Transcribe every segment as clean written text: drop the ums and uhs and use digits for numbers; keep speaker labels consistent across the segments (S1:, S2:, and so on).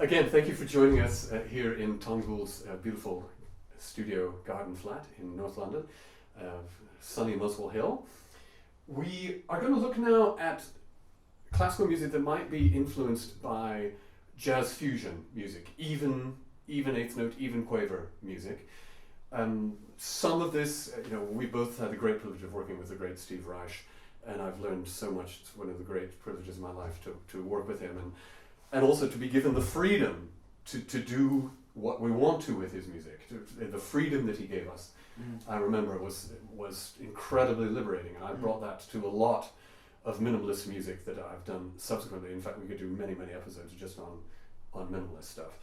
S1: Again, thank you for joining us here in Tom Gould's beautiful studio garden flat in North London, sunny Muswell Hill. We are going to look now at classical music that might be influenced by jazz fusion music, even eighth note, even quaver music. Some of this, we both had the great privilege of working with the great Steve Reich, and I've learned so much. It's one of the great privileges of my life to work with him, and also to be given the freedom to do what we want to with his music, the freedom that he gave us. I remember was incredibly liberating, and I brought that to a lot of minimalist music that I've done subsequently. In fact, we could do many episodes just on minimalist stuff.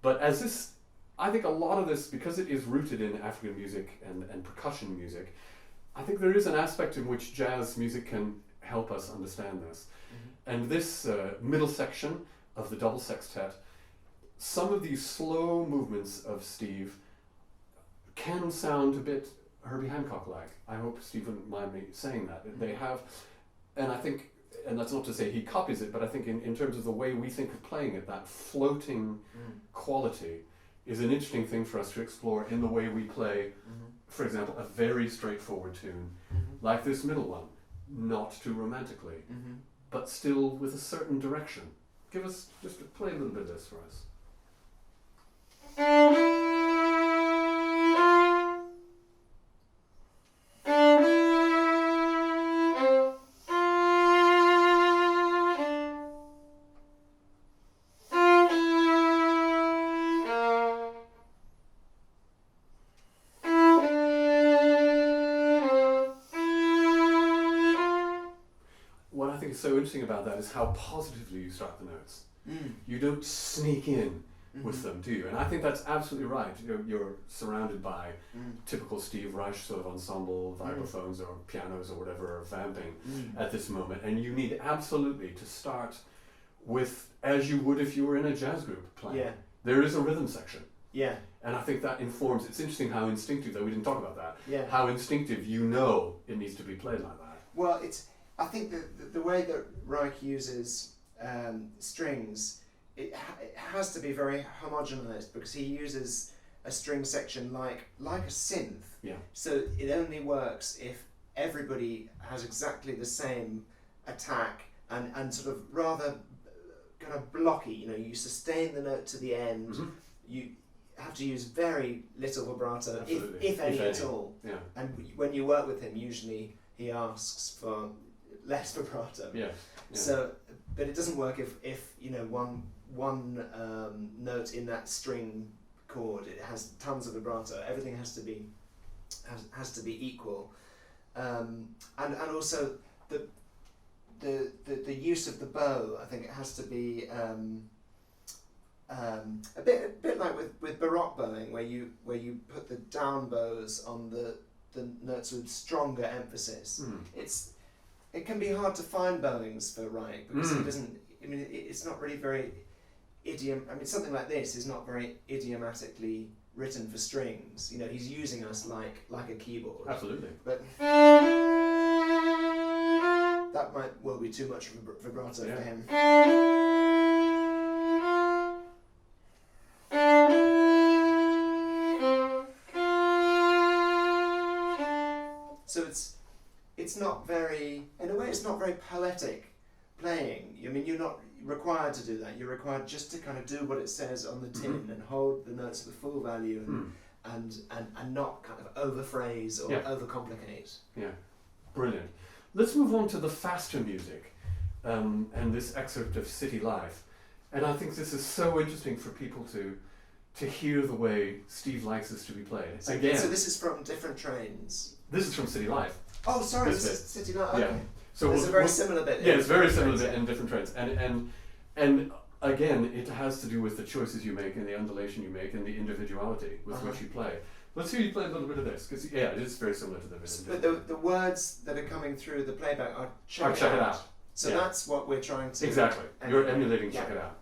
S1: But I think a lot of this, because it is rooted in African music and percussion music, I think there is an aspect in which jazz music can help us understand this. And this middle section of the double sextet, some of these slow movements of Steve can sound a bit Herbie Hancock-like. I hope Steve wouldn't mind me saying that. They have, and I think, and that's not to say he copies it, but I think in terms of the way we think of playing it, that floating quality is an interesting thing for us to explore in the way we play, for example, a very straightforward tune, like this middle one, not too romantically, but still with a certain direction. Give us, just play a little bit of this for us. What I think is so interesting about that is how positively you start the notes. You don't sneak in with them, do you? And I think that's absolutely right. You're surrounded by typical Steve Reich sort of ensemble vibraphones or pianos or whatever are vamping at this moment, and you need absolutely to start with, as you would if you were in a jazz group playing. Yeah. There is a rhythm section. Yeah. And I think that informs, it's interesting how instinctive, though we didn't talk about that, how instinctive it needs to be played like that.
S2: Well, I think the way that Reich uses strings, it has to be very homogenized, because he uses a string section like a synth. Yeah. So it only works if everybody has exactly the same attack and sort of rather kind of blocky. You sustain the note to the end. You have to use very little vibrato, if any at all. Yeah. And when you work with him, usually he asks for less vibrato. Yeah. So, but it doesn't work if one note in that string chord, it has tons of vibrato. Everything has to be equal, and also the use of the bow. I think it has to be a bit like with Baroque bowing, where you put the down bows on the notes with stronger emphasis. It can be hard to find bowings for Reich, because he doesn't. I mean, it's not really very something like this is not very idiomatically written for strings. He's using us like a keyboard.
S1: Absolutely.
S2: But that might well be too much vibrato for him. So it's not very, in a way, it's not very poetic playing. I mean, you're not required to do that. You're required just to kind of do what it says on the tin and hold the notes at the full value and not kind of overphrase or overcomplicate. Yeah,
S1: brilliant. Let's move on to the faster music and this excerpt of City Life. And I think this is so interesting for people to hear the way Steve likes this to be played.
S2: So this is from Different Trains.
S1: This is from City Life.
S2: Oh, sorry, this is City Life. Okay.
S1: Yeah. So
S2: there's a very similar bit.
S1: Yeah, it's very similar bit in Different Trains, and again, it has to do with the choices you make and the undulation you make and the individuality with which you play. Let's hear you play a little bit of this, because it is very similar to the bit.
S2: But the words that are coming through the playback are check it out. So that's what we're trying to.
S1: Exactly. You're emulating check it out.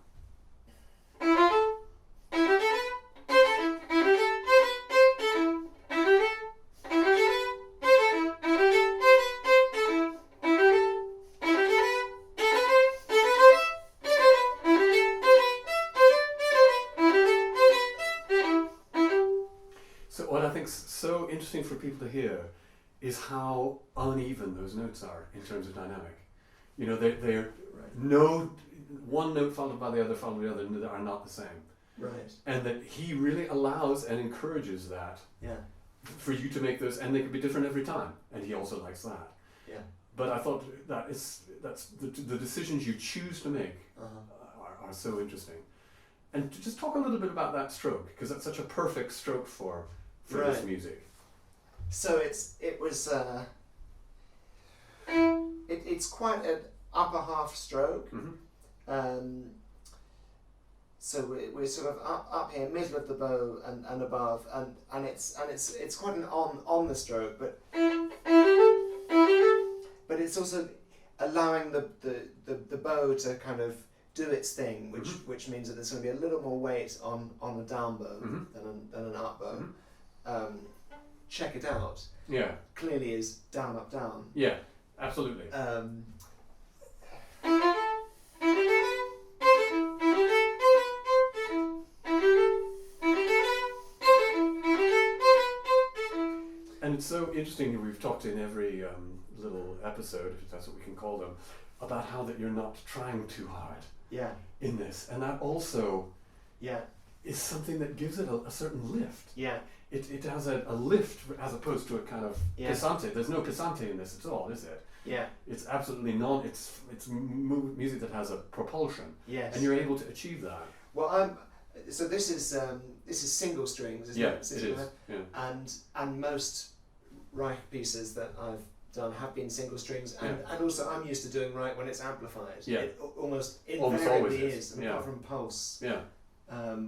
S1: for people to hear is how uneven those notes are in terms of dynamic. You know, they're no one note followed by the other followed by the other are not the same.
S2: Right.
S1: And that he really allows and encourages that
S2: Yeah.
S1: for you to make those, and they can be different every time. And he also likes that.
S2: Yeah.
S1: But I thought that's the decisions you choose to make are so interesting. And to just talk a little bit about that stroke, because that's such a perfect stroke for this music.
S2: So it's quite an upper half stroke.
S1: Mm-hmm.
S2: So we're sort of up here, middle of the bow and above, and it's quite an on the stroke, but it's also allowing the bow to kind of do its thing, which means that there's going to be a little more weight on the down bow than an up bow. Check it out.
S1: Yeah.
S2: Clearly is down up down.
S1: Yeah, absolutely. And it's so interesting that we've talked in every little episode, if that's what we can call them, about how that you're not trying too hard in this. And that also is something that gives it a certain lift.
S2: Yeah.
S1: It has a lift as opposed to a kind of pisante. There's no pisante in this at all, is it?
S2: Yeah.
S1: It's absolutely it's music that has a propulsion.
S2: Yes.
S1: And you're able to achieve that.
S2: Well, so this is single strings, isn't it?
S1: It is. Yeah.
S2: And most Reich pieces that I've done have been single strings, and also I'm used to doing Reich when it's amplified.
S1: Yeah.
S2: It almost
S1: always
S2: invariably
S1: is.
S2: apart from Pulse.
S1: Yeah.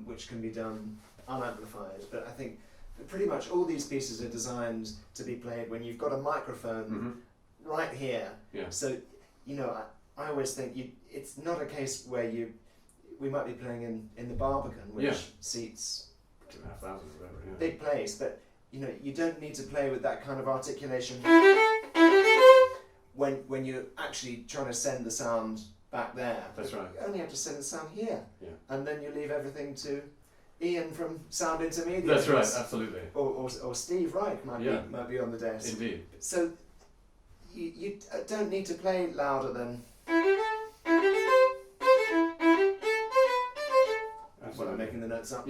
S2: Which can be done unamplified. But I think pretty much all these pieces are designed to be played when you've got a microphone right here.
S1: Yeah.
S2: So, you know, I always think it's not a case where we might be playing in the Barbican, which seats
S1: 2,500 or whatever.
S2: big place, but you know, you don't need to play with that kind of articulation when you're actually trying to send the sound back there.
S1: That's right.
S2: You only have to send the sound here,
S1: and
S2: then you leave everything to Ian from Sound Intermediate.
S1: That's right, absolutely.
S2: Or Steve Reich might be on the desk.
S1: Indeed.
S2: So you don't need to play louder than. When I'm making the notes up.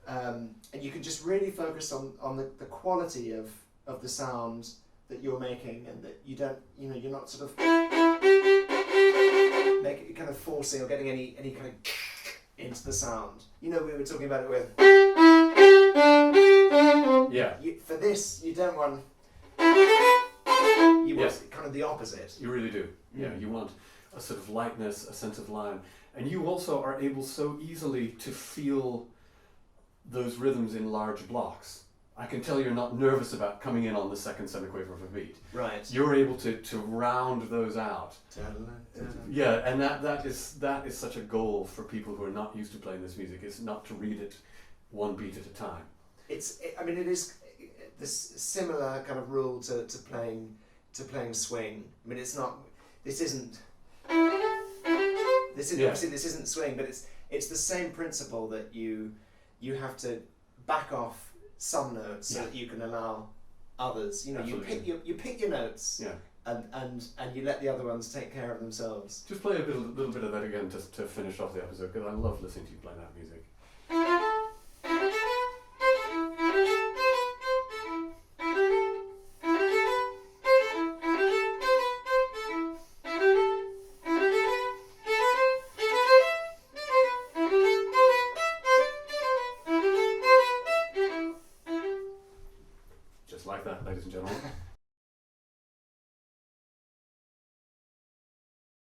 S2: And you can just really focus on the quality of the sound that you're making, and that you don't, you know, you're not sort of kind of forcing or getting any kind of into the sound. You know, we were talking about it with. For this, you don't want. You want kind of the opposite.
S1: You really do. Yeah, you want a sort of lightness, a sense of line, and you also are able so easily to feel those rhythms in large blocks. I can tell you're not nervous about coming in on the second semiquaver of a beat.
S2: Right.
S1: You're able to round those out. Yeah, and that is such a goal for people who are not used to playing this music. It's not to read it one beat at a time.
S2: It is this similar kind of rule to playing swing. I mean, it's not. This isn't obviously this isn't swing, but it's the same principle that you have to back off some notes so that you can allow others. You know, you pick your notes. And you let the other ones take care of themselves.
S1: Just play a little bit of that again just to finish off the episode, because I love listening to you play that music. Just like that, ladies and gentlemen.